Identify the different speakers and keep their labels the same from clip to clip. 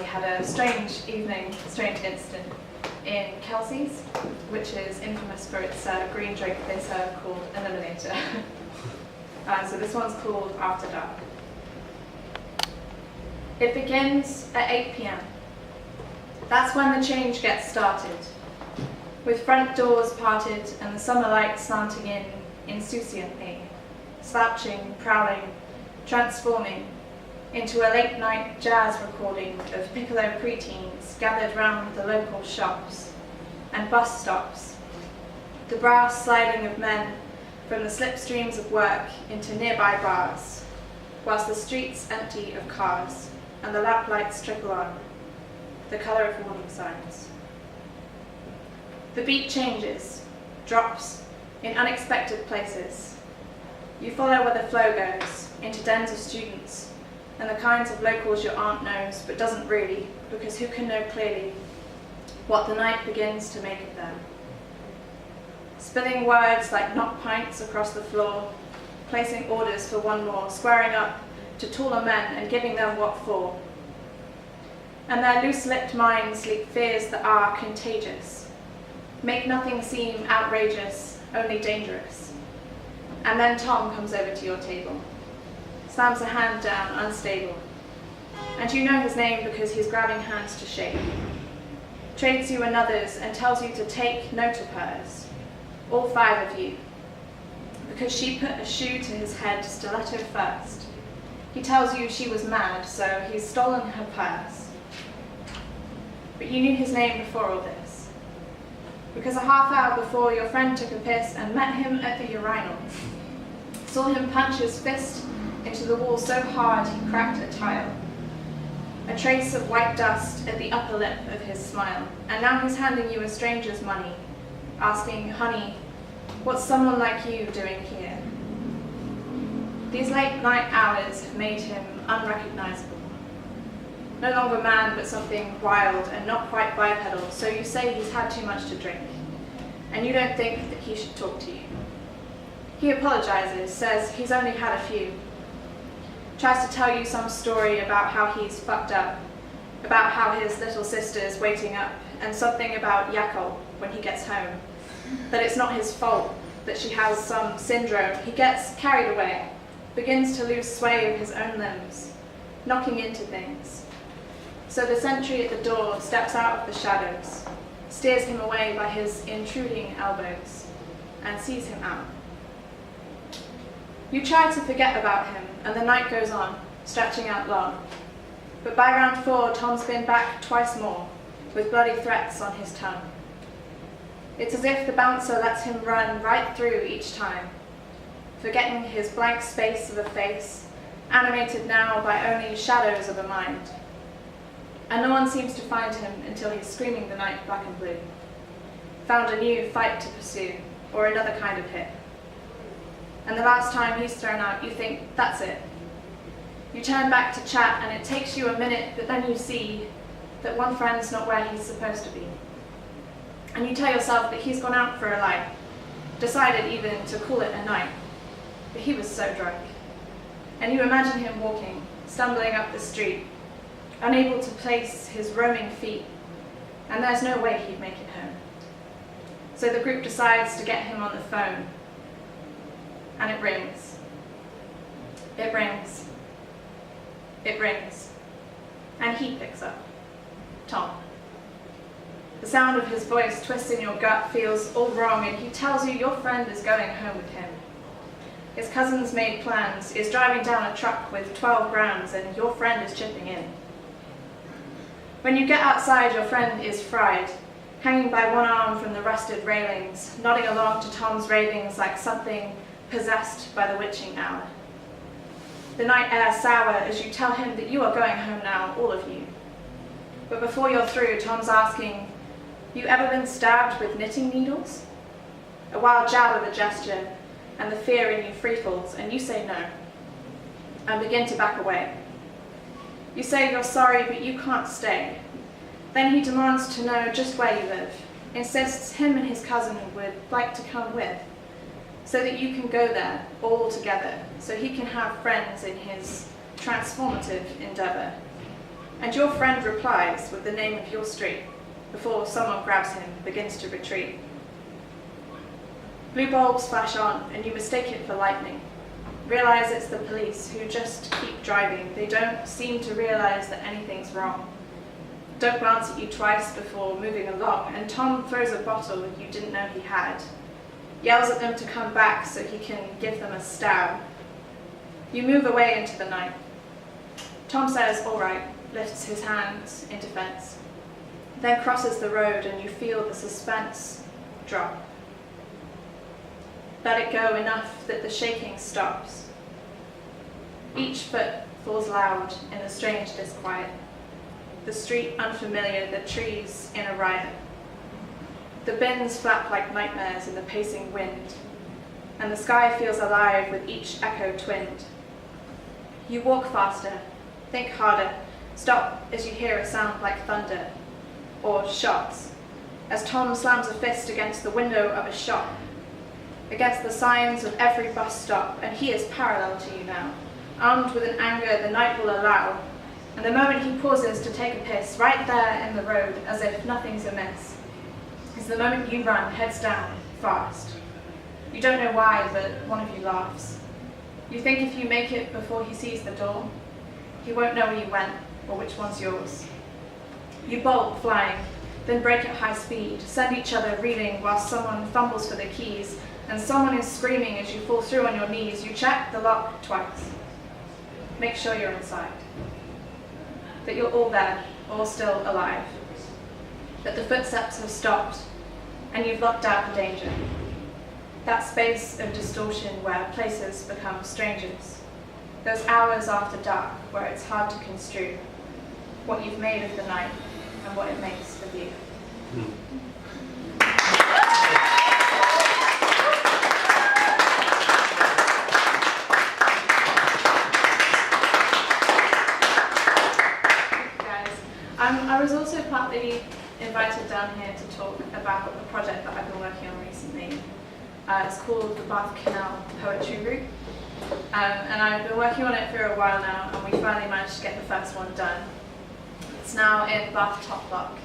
Speaker 1: had a strange evening, strange incident in Kelsey's, which is infamous for its green drink they serve called Eliminator. So this one's called After Dark. It begins at 8 p.m. That's when the change gets started, with front doors parted and the summer light slanting in insouciantly, slouching, prowling, transforming into a late-night jazz recording of piccolo preteens gathered round the local shops and bus stops, the brass sliding of men from the slipstreams of work into nearby bars, whilst the streets empty of cars and the lamplights trickle on, the colour of warning signs. The beat changes, drops in unexpected places. You follow where the flow goes, into dens of students, and the kinds of locals your aunt knows but doesn't really, because who can know clearly what the night begins to make of them? Spilling words like knock pints across the floor, placing orders for one more, squaring up to taller men and giving them what for. And their loose-lipped minds leak fears that are contagious, make nothing seem outrageous, only dangerous. And then Tom comes over to your table, slams a hand down, unstable. And you know his name because he's grabbing hands to shake. Trades you another's and tells you to take note of hers, all 5 of you, because she put a shoe to his head stiletto first. He tells you she was mad, so he's stolen her purse. But you knew his name before all this, because a half hour before your friend took a piss and met him at the urinal, saw him punch his fist into the wall so hard he cracked a tile, a trace of white dust at the upper lip of his smile, and now he's handing you a stranger's money, asking, honey, what's someone like you doing here? These late night hours have made him unrecognizable. No longer man, but something wild and not quite bipedal, so you say he's had too much to drink, and you don't think that he should talk to you. He apologizes, says he's only had a few, tries to tell you some story about how he's fucked up, about how his little sister's waiting up, and something about Yakov when he gets home, that it's not his fault, that she has some syndrome. He gets carried away, begins to lose sway of his own limbs, knocking into things. So the sentry at the door steps out of the shadows, steers him away by his intruding elbows, and sees him out. You try to forget about him, and the night goes on, stretching out long. But by round 4, Tom's been back twice more, with bloody threats on his tongue. It's as if the bouncer lets him run right through each time, forgetting his blank space of a face, animated now by only shadows of a mind. And no one seems to find him until he's screaming the night black and blue. Found a new fight to pursue, or another kind of hit. And the last time he's thrown out, you think, that's it. You turn back to chat, and it takes you a minute, but then you see that one friend's not where he's supposed to be. And you tell yourself that he's gone out for a light, decided even to call it a night. But he was so drunk. And you imagine him walking, stumbling up the street, unable to place his roaming feet, and there's no way he'd make it home. So the group decides to get him on the phone, and it rings. It rings. It rings. And he picks up. Tom. The sound of his voice twists in your gut, feels all wrong, and he tells you your friend is going home with him. His cousin's made plans, is driving down a truck with 12 grams, and your friend is chipping in. When you get outside, your friend is fried, hanging by one arm from the rusted railings, nodding along to Tom's ravings like something possessed by the witching hour. The night air sour as you tell him that you are going home now, all of you. But before you're through, Tom's asking, you ever been stabbed with knitting needles? A wild jab of a gesture, and the fear in you free falls, and you say no, and begin to back away. You say you're sorry, but you can't stay. Then he demands to know just where you live, insists him and his cousin would like to come with, so that you can go there all together, so he can have friends in his transformative endeavor. and your friend replies with the name of your street before someone grabs him and begins to retreat. Blue bulbs flash on, and you mistake it for lightning. Realize it's the police who just keep driving. They don't seem to realize that anything's wrong. Don't glance at you twice before moving along, and Tom throws a bottle you didn't know he had. Yells at them to come back so he can give them a stab. You move away into the night. Tom says, "All right," lifts his hands in defense, then crosses the road, and you feel the suspense drop. Let it go enough that the shaking stops. Each foot falls loud in the strange disquiet. The street unfamiliar, the trees in a riot. The bins flap like nightmares in the pacing wind, and the sky feels alive with each echo twinned. You walk faster, think harder, stop as you hear a sound like thunder, or shots, as Tom slams a fist against the window of a shop, against the signs of every bus stop, and he is parallel to you now, armed with an anger the night will allow, and the moment he pauses to take a piss, right there in the road, as if nothing's amiss, is the moment you run heads down, fast. You don't know why, but one of you laughs. You think if you make it before he sees the door, he won't know where you went, or which one's yours. You bolt, flying, then brake at high speed, send each other reeling while someone fumbles for the keys, and someone is screaming as you fall through on your knees. You check the lock twice. Make sure you're inside. That you're all there, all still alive. That the footsteps have stopped, and you've locked out the danger. That space of distortion where places become strangers. Those hours after dark where it's hard to construe what you've made of the night and what it makes of you. I was also partly invited down here to talk about a project that I've been working on recently. It's called the Bath Canal Poetry Route. And I've been working on it for a while now, and we finally managed to get the first one done. It's now in Bath Top Lock.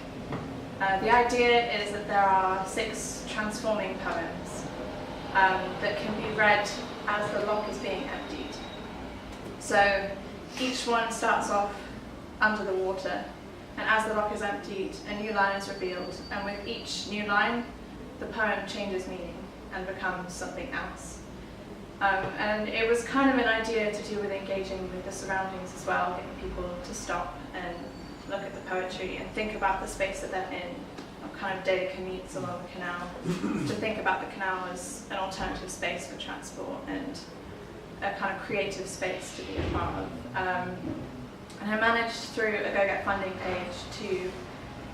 Speaker 1: The idea is that there are 6 transforming poems that can be read as the lock is being emptied. So each one starts off under the water, and as the lock is emptied, a new line is revealed, and with each new line, the poem changes meaning and becomes something else. And it was kind of an idea to do with engaging with the surroundings as well, getting people to stop and look at the poetry and think about the space that they're in, on kind of daily commutes along the canal, to think about the canal as an alternative space for transport and a kind of creative space to be a part of. And I managed through a Go Get Funding page to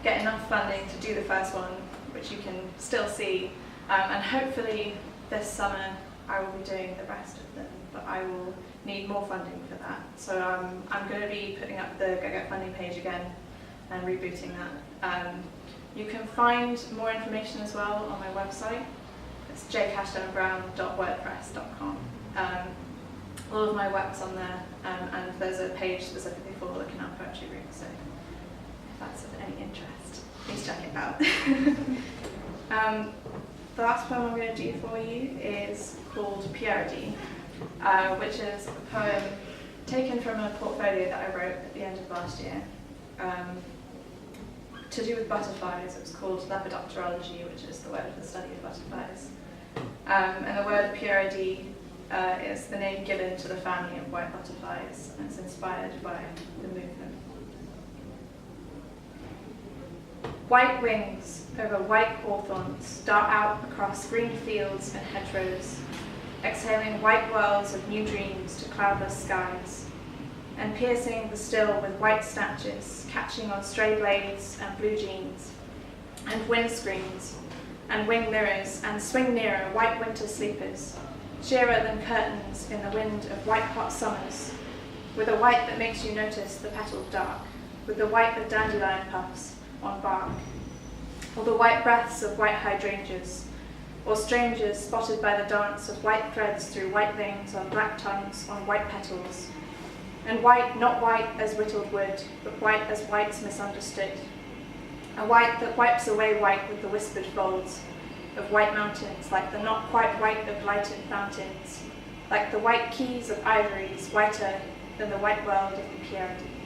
Speaker 1: get enough funding to do the first one, which you can still see, and hopefully this summer I will be doing the rest of them, but I will need more funding for that. So I'm going to be putting up the Go Get Funding page again and rebooting that. You can find more information as well on my website. It's jkashdanbrown.wordpress.com. All of my work's on there, and there's a page specifically for the Canal Poetry Route, so if that's of any interest, please check it out. The last poem I'm going to do for you is called Purity, which is a poem taken from a portfolio that I wrote at the end of last year to do with butterflies. It was called Lepidopterology, which is the word of the study of butterflies. And the word Purity is the name given to the family of white butterflies, and it's inspired by the movement. White wings over white hawthorns dart out across green fields and hedgerows, exhaling white worlds of new dreams to cloudless skies, and piercing the still with white snatches, catching on stray blades and blue jeans, and windscreens, and wing mirrors, and swing nearer white winter sleepers, sheerer than curtains in the wind of white hot summers, with a white that makes you notice the petal dark, with the white of dandelion puffs on bark, or the white breaths of white hydrangeas, or strangers spotted by the dance of white threads through white veins on black tongues on white petals, and white not white as whittled wood, but white as white's misunderstood. A white that wipes away white with the whispered folds of white mountains, like the not quite white of lighted fountains, like the white keys of ivories, whiter than the white world of the purity.